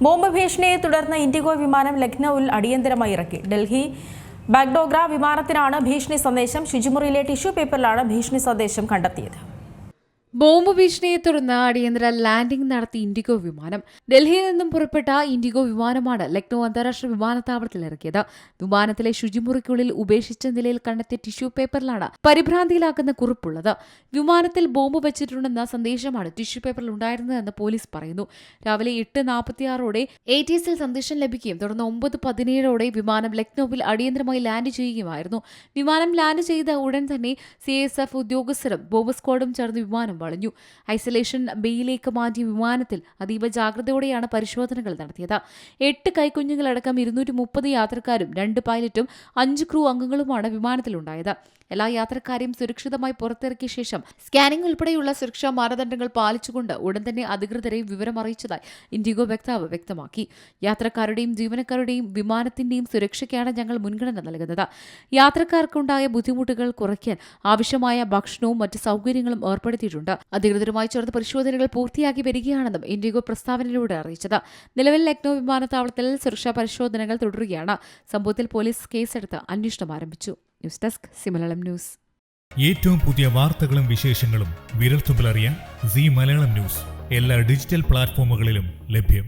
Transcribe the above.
Bomb ഭീഷണിയെ തുടർന്ന് IndiGo വിമാനം ലക്നൌവിൽ അടിയന്തരമായി ഇറക്കി. ഡൽഹി ബാഗ്ഡോഗ്ര വിമാനത്തിനാണ് ഭീഷണി സന്ദേശം. ശുചിമുറിയിലെ ടിഷ്യൂ പേപ്പറിലാണ് ഭീഷണി സന്ദേശം കണ്ടെത്തിയത്. ബോംബ് ഭീഷണിയെ തുടർന്ന് അടിയന്തര ലാൻഡിംഗ് നടത്തി ഇൻഡിഗോ വിമാനം. ഡൽഹിയിൽ നിന്നും പുറപ്പെട്ട ഇൻഡിഗോ വിമാനമാണ് ലക്നൌ അന്താരാഷ്ട്ര വിമാനത്താവളത്തിൽ ഇറക്കിയത്. വിമാനത്തിലെ ശുചിമുറിക്കുള്ളിൽ ഉപേക്ഷിച്ച നിലയിൽ കണ്ടെത്തിയ ടിഷ്യൂ പേപ്പറിലാണ് പരിഭ്രാന്തിയിലാക്കുന്ന കുറിപ്പുള്ളത്. വിമാനത്തിൽ ബോംബ് വെച്ചിട്ടുണ്ടെന്ന സന്ദേശമാണ് ടിഷ്യൂ പേപ്പറിൽ ഉണ്ടായിരുന്നതെന്ന് പോലീസ് പറയുന്നു. രാവിലെ 8:46 ATSൽ സന്ദേശം ലഭിക്കുകയും തുടർന്ന് 9:17 വിമാനം ലക്നൌവിൽ അടിയന്തരമായി ലാൻഡ് ചെയ്യുകയുമായിരുന്നു. വിമാനം ലാൻഡ് ചെയ്ത ഉടൻ തന്നെ CSF ഉദ്യോഗസ്ഥരും ബോംബ് സ്ക്വാഡും ചേർന്ന് വിമാനം വളഞ്ഞു. ഐസൊലേഷൻ ബേയിലേക്ക് മാറ്റിയ വിമാനത്തിൽ അതീവ ജാഗ്രതയോടെയാണ് പരിശോധനകൾ നടത്തിയത്. 8 കൈക്കുഞ്ഞുങ്ങളടക്കം 230 യാത്രക്കാരും 2 പൈലറ്റും 5 ക്രൂ അംഗങ്ങളുമാണ് വിമാനത്തിലുണ്ടായത്. എല്ലാ യാത്രക്കാരെയും സുരക്ഷിതമായി പുറത്തിറക്കിയ ശേഷം സ്കാനിംഗ് ഉൾപ്പെടെയുള്ള സുരക്ഷാ മാനദണ്ഡങ്ങൾ പാലിച്ചുകൊണ്ട് ഉടൻ തന്നെ അധികൃതരെ വിവരമറിയിച്ചതായി ഇൻഡിഗോ വക്താവ് വ്യക്തമാക്കി. യാത്രക്കാരുടെയും ജീവനക്കാരുടെയും വിമാനത്തിന്റെയും സുരക്ഷയ്ക്കാണ് ഞങ്ങൾ മുൻഗണന നൽകുന്നത്. യാത്രക്കാർക്കുണ്ടായ ബുദ്ധിമുട്ടുകൾ കുറയ്ക്കാൻ ആവശ്യമായ ഭക്ഷണവും മറ്റ് സൗകര്യങ്ങളും ഏർപ്പെടുത്തിയിട്ടുണ്ട്. അധികൃതരുമായി ചേർന്ന് പരിശോധനകൾ പൂർത്തിയാക്കി വരികയാണെന്നും ഇൻഡിഗോ പ്രസ്താവനയിലൂടെ അറിയിച്ചത്. നിലവിൽ ലക്നൌ വിമാനത്താവളത്തിൽ സുരക്ഷാ പരിശോധനകൾ തുടരുകയാണ്. സംഭവത്തിൽ പോലീസ് കേസെടുത്ത് അന്വേഷണം ആരംഭിച്ചു. News desk Malayalam news. ഏറ്റവും പുതിയ വാർത്തകളും വിശേഷങ്ങളും വിരൽത്തുമ്പിലറിയാൻ സീ മലയാളം ന്യൂസ് എല്ലാ ഡിജിറ്റൽ പ്ലാറ്റ്ഫോമുകളിലും ലഭ്യം.